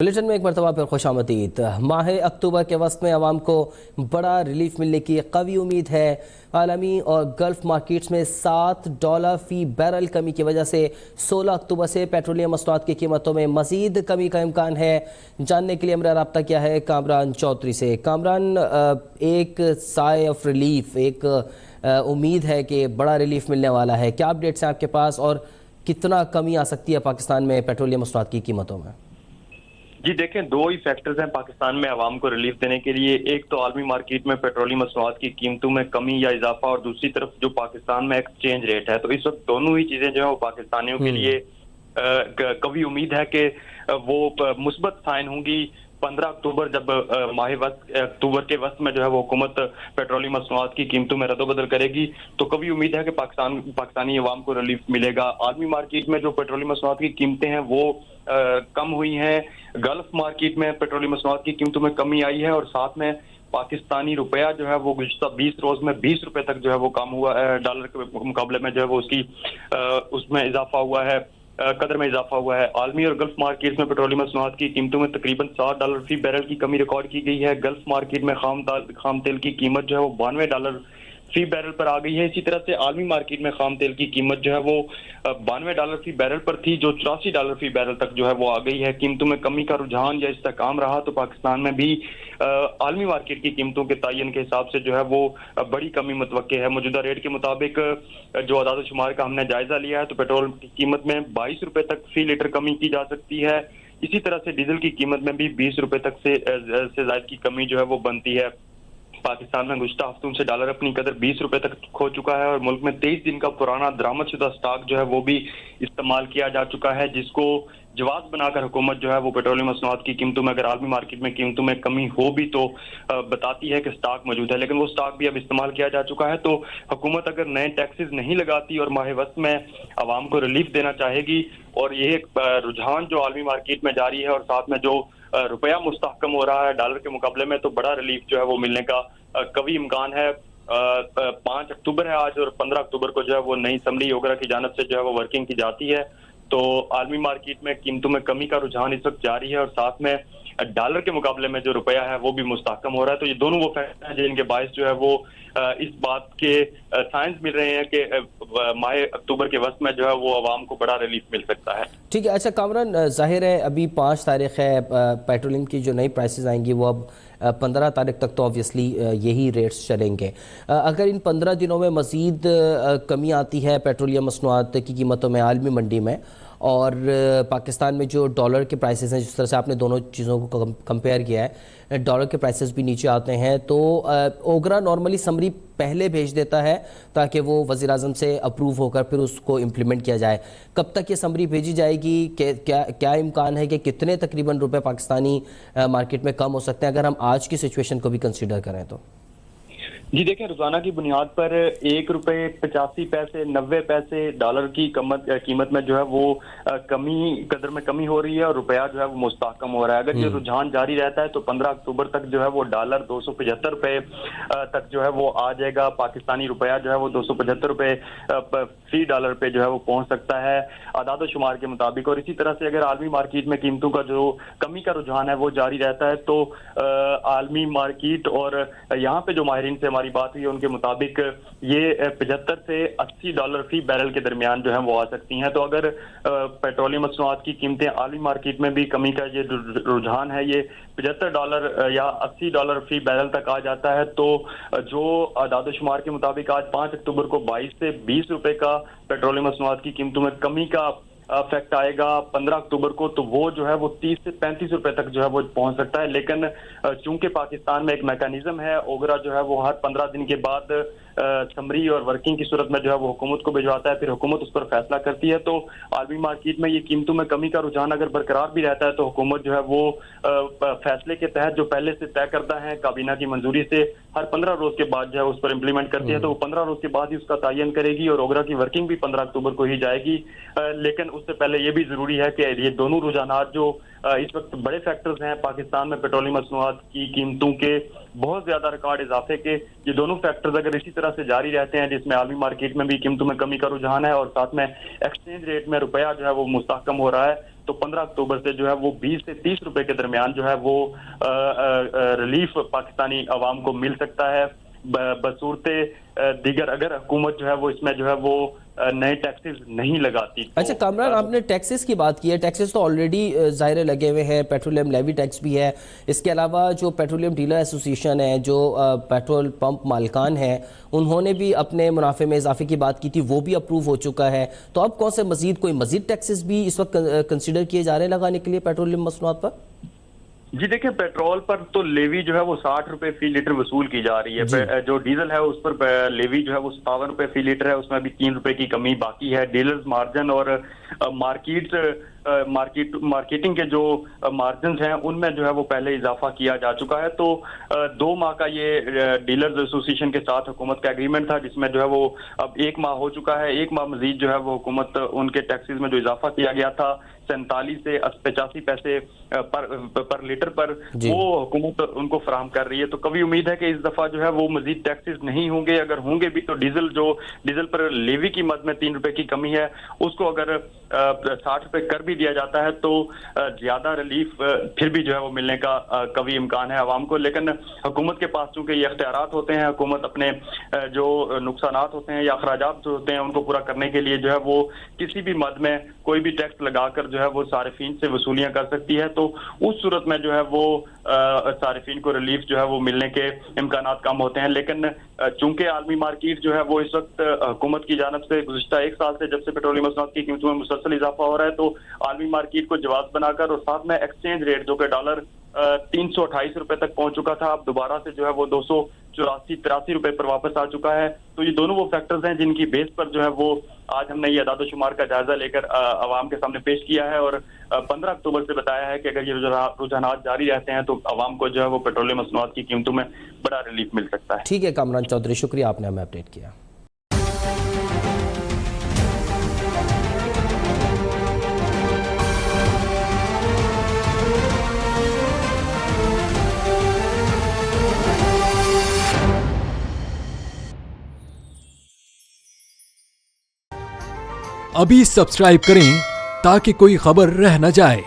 Bulletin में एक मरतबा पर खुश आमदीद। माह अक्टूबर के वस्त में आवाम को बड़ा रिलीफ मिलने की कवी उम्मीद है। आलमी और गल्फ मार्केट्स में $7 फी बैरल कमी की वजह से 16 अक्टूबर से पेट्रोलियम मसनूआत की कीमतों में मजीद कमी का इम्कान है। जानने के लिए हमरा रब्ता किया है कामरान चौधरी से। कामरान, एक साय ऑफ रिलीफ, एक उम्मीद है कि बड़ा रिलीफ मिलने वाला है, क्या अपडेट्स हैं आपके पास और कितना कमी आ सकती है पाकिस्तान में पेट्रोलियम मसनूआत की कीमतों में? जी देखें, दो ही फैक्टर्स हैं पाकिस्तान में आवाम को रिलीफ देने के लिए। एक तो आलमी मार्केट में पेट्रोलियम मसनूआत की कीमतों में कमी या इजाफा, और दूसरी तरफ जो पाकिस्तान में एक्सचेंज रेट है। तो इस वक्त दोनों ही चीजें जो है वो पाकिस्तानियों के लिए कभी उम्मीद है कि वो मुस्बत साइन होंगी। 15 अक्टूबर जब माह अक्टूबर के वक्त में जो है वो हुकूमत पेट्रोलियम मसनूआत की कीमतों में रद्दोबदल करेगी, तो कभी उम्मीद है कि पाकिस्तानी अवाम को रिलीफ मिलेगा। आलमी मार्केट में जो पेट्रोलियम मसनूआत की कीमतें हैं वो कम हुई हैं। गल्फ मार्केट में पेट्रोलियम मसनूआत की कीमतों में कमी आई है, और साथ में पाकिस्तानी रुपया जो है वो गुज़श्ता 20 रोज में 20 रुपए तक जो है वो कम हुआ है। डॉलर के मुकाबले में जो है वो उसकी उसमें इजाफा हुआ है, कदर में इजाफा हुआ है। आलमी और गल्फ मार्केट में पेट्रोलियम मसनूआत की कीमतों में तकरीबन $7 फी बैरल की कमी रिकॉर्ड की गई है। गल्फ मार्केट में खाम तेल की कीमत जो है वो $92 फी बैरल पर आ गई है। इसी तरह से आलमी मार्केट में खाम तेल की कीमत जो है वो $92 फी बैरल पर थी, जो $84 फी बैरल तक जो है वो आ गई है। कीमतों में कमी का रुझान या इस्तेहकाम रहा तो पाकिस्तान में भी आलमी मार्केट की कीमतों के तयन के हिसाब से जो है वो बड़ी कमी मुतवक्के है। मौजूदा रेट के मुताबिक जो आदाद शुमार का हमने जायजा लिया है तो पेट्रोल की कीमत में 22 रुपए तक फी लीटर कमी की जा सकती है। इसी तरह से डीजल की कीमत में भी 20 रुपए तक से ज्यादा की कमी जो है वो बनती है। पाकिस्तान में गुज़श्ता हफ्तों से डॉलर अपनी कदर 20 रुपए तक खो चुका है, और मुल्क में 23 दिन का पुराना दरामदशुदा स्टॉक जो है वो भी इस्तेमाल किया जा चुका है, जिसको जवाब बनाकर हुकूमत जो है वो पेट्रोलियम मसनूआत की कीमतों में, अगर आलमी मार्केट में कीमतों में कमी हो भी तो बताती है कि स्टॉक मौजूद है, लेकिन वो स्टॉक भी अब इस्तेमाल किया जा चुका है। तो हुकूमत अगर नए टैक्सेस नहीं लगाती और माह वस्त में आवाम को रिलीफ देना चाहेगी, और ये एक रुझान जो आलमी मार्केट में जारी है और साथ में जो रुपया मुस्तहकम हो रहा है डॉलर के मुकाबले में, तो बड़ा रिलीफ जो है वो मिलने का कभी इम्कान है। 5 अक्टूबर है आज, और 15 अक्टूबर को जो है वो नई असम्बली वगैरह की जानिब से जो है वो वर्किंग की जाती है। तो आलमी मार्केट में कीमतों में कमी का रुझान इस वक्त जारी है, और साथ में डॉलर के मुकाबले में जो रुपया है वो भी मुस्तहकम हो रहा है। तो ये दोनों वो फैक्टर हैं जिनके बायस जो है वो इस बात के साइंस मिल रहे हैं कि माह अक्टूबर के वक्त में जो है वो आवाम को बड़ा रिलीफ मिल सकता है। ठीक है। अच्छा कामरान, जाहिर है अभी 5 तारीख है, पेट्रोलियम की जो नई प्राइसेस आएंगी वो अब 15 तारीख तक तो ऑब्वियसली यही रेट्स चलेंगे। अगर इन 15 दिनों में मज़ीद कमी आती है पेट्रोलियम मसनूआत की कीमतों में आलमी मंडी में, और पाकिस्तान में जो डॉलर के प्राइसेस हैं, जिस तरह से आपने दोनों चीज़ों को कंपेयर किया है, डॉलर के प्राइसेस भी नीचे आते हैं, तो ओगरा नॉर्मली समरी पहले भेज देता है ताकि वो वज़ीर-ए-आज़म से अप्रूव होकर फिर उसको इम्प्लीमेंट किया जाए। कब तक ये समरी भेजी जाएगी? क्या इम्कान है कि कितने तकरीबन रुपए पाकिस्तानी मार्केट में कम हो सकते हैं अगर हम आज की सिचुएशन को भी कंसिडर करें तो? जी देखें, रोजाना की बुनियाद पर $1.85 90 पैसे डॉलर की कीमत में जो है वो कदर में कमी हो रही है, और रुपया जो है वो मुस्तहकम हो रहा है। अगर ये रुझान जारी रहता है तो 15 अक्टूबर तक जो है वो डॉलर 275 रुपए तक जो है वो आ जाएगा। पाकिस्तानी रुपया जो है वो 275 रुपए फी डॉलर पे जो है वो पहुंच सकता है आदाद शुमार के मुताबिक। और इसी तरह से अगर आलमी मार्केट में कीमतों का जो कमी का रुझान है वो जारी रहता है तो आलमी मार्केट और यहाँ पे जो माहिरीन से हमारी बात हुई है उनके मुताबिक ये 75 से $80 फी बैरल के दरमियान जो है वो आ सकती हैं। तो अगर पेट्रोलियम मसनूआत की कीमतें आलमी मार्केट में भी कमी का ये रुझान है, ये $75 या $80 फी बैरल तक आ जाता है, तो जो आदाद शुमार के मुताबिक आज 5 अक्टूबर को 22 से 20 रुपए का पेट्रोलियम मसनूआत की कीमतों में कमी का इफेक्ट आएगा 15 अक्टूबर को, तो वो जो है वो 30 से 35 रुपए तक जो है वो पहुंच सकता है। लेकिन चूंकि पाकिस्तान में एक मैकेनिज्म है, ओगरा जो है वो हर 15 दिन के बाद समरी और वर्किंग की सूरत में जो है वो हुकूमत को भिजवाता है, फिर हुकूमत उस पर फैसला करती है। तो आलमी मार्केट में ये कीमतों में कमी का रुझान अगर बरकरार भी रहता है तो हुकूमत जो है वो फैसले के तहत जो पहले से तय करता है काबीना की मंजूरी से हर 15 रोज के बाद जो है उस पर इम्प्लीमेंट करती है, तो वो 15 रोज के बाद ही उसका तयन करेगी, और ओगरा की वर्किंग भी 15 अक्टूबर को ही जाएगी। लेकिन उससे पहले ये भी जरूरी है कि ये दोनों रुझानात जो इस वक्त बड़े फैक्टर्स हैं पाकिस्तान में पेट्रोलियम मसनूआत की कीमतों के बहुत ज्यादा रिकॉर्ड इजाफे के, ये दोनों फैक्टर्स अगर इसी तरह से जारी रहते हैं, जिसमें आलमी मार्केट में भी कीमतों में कमी का रुझान है और साथ में एक्सचेंज रेट में रुपया जो है वो मुस्तहकम हो रहा है, तो 15 अक्टूबर से जो है वो 20 से 30 रुपए के दरमियान जो है वो रिलीफ पाकिस्तानी अवाम को मिल सकता है बसूरते दीगर, अगर हुकूमत जो है वो इसमें जो है वो नए टैक्सेस नहीं लगाती। अच्छा कामरान, आपने टैक्सेस की बात की है, टैक्सेस तो ऑलरेडी ज़ाहिर लगे हुए हैं, पेट्रोलियम लेवी टैक्स भी है, इसके अलावा जो पेट्रोलियम डीलर एसोसिएशन है, जो पेट्रोल पंप मालिकान है, उन्होंने भी अपने मुनाफे में इजाफे की बात की थी, वो भी अप्रूव हो चुका है। तो अब कौन से मजीद टैक्सेस भी इस वक्त कंसिडर किए जा रहे हैं लगाने के लिए पेट्रोलियम मसनूआत पर? जी देखिए, पेट्रोल पर तो लेवी जो है वो 60 रुपए फी लीटर वसूल की जा रही है। जो डीजल है उस पर लेवी जो है वो 57 रुपए फी लीटर है, उसमें भी 3 रुपए की कमी बाकी है। डीलर्स मार्जिन और मार्केटिंग के जो मार्जिन हैं उनमें जो है वो पहले इजाफा किया जा चुका है। तो 2 माह का ये डीलर्स एसोसिएशन के साथ हुकूमत का एग्रीमेंट था, जिसमें जो है वो अब 1 माह हो चुका है। 1 माह मजीद जो है वो हुकूमत उनके टैक्सेस में जो इजाफा किया गया था 47 से 85 पैसे पर लीटर पर, वो हुकूमत उनको फराहम कर रही है। तो कभी उम्मीद है कि इस दफा जो है वो मजीद टैक्सेस नहीं होंगे। अगर होंगे भी तो डीजल पर लेवी की मद में 3 रुपए की कमी है, उसको अगर 60 रुपए कर भी दिया जाता है तो ज्यादा रिलीफ फिर भी जो है वो मिलने का कभी इम्कान है आवाम को। लेकिन हुकूमत के पास चूंकि ये इख्तियारात होते हैं, हुकूमत अपने जो नुकसानात होते हैं या अखराजात जो होते हैं उनको पूरा करने के लिए जो है वो किसी भी मद में कोई भी टैक्स लगाकर जो है वो सारिफीन से वसूलियां कर सकती है। तो उस सूरत में जो है वो सारिफीन को रिलीफ जो है वो मिलने के इम्कानात कम होते हैं। लेकिन चूंकि आलमी मार्केट जो है वो इस वक्त हुकूमत की जानब से गुज़िश्ता 1 साल से जब से पेट्रोलियम मसनूआत की कीमतों में मुसलसल इजाफा हो रहा है, तो आलमी मार्केट को जवाब बनाकर और साथ में एक्सचेंज रेट जो कि डॉलर 328 रुपए तक पहुंच चुका था, अब दोबारा से जो है वो 284-83 रुपए पर वापस आ चुका है। तो ये दोनों वो फैक्टर्स हैं जिनकी बेस पर जो है वो आज हमने ये अदाद शुमार का जायजा लेकर आवाम के सामने पेश किया है और 15 अक्टूबर से बताया है कि अगर ये रुझानात जारी रहते हैं तो आवाम को जो है वो पेट्रोलियम मसनूआत की कीमतों में बड़ा रिलीफ मिल सकता है। ठीक है कामरान चौधरी, शुक्रिया, आपने हमें अपडेट किया। अभी सब्सक्राइब करें ताकि कोई खबर रह न जाए।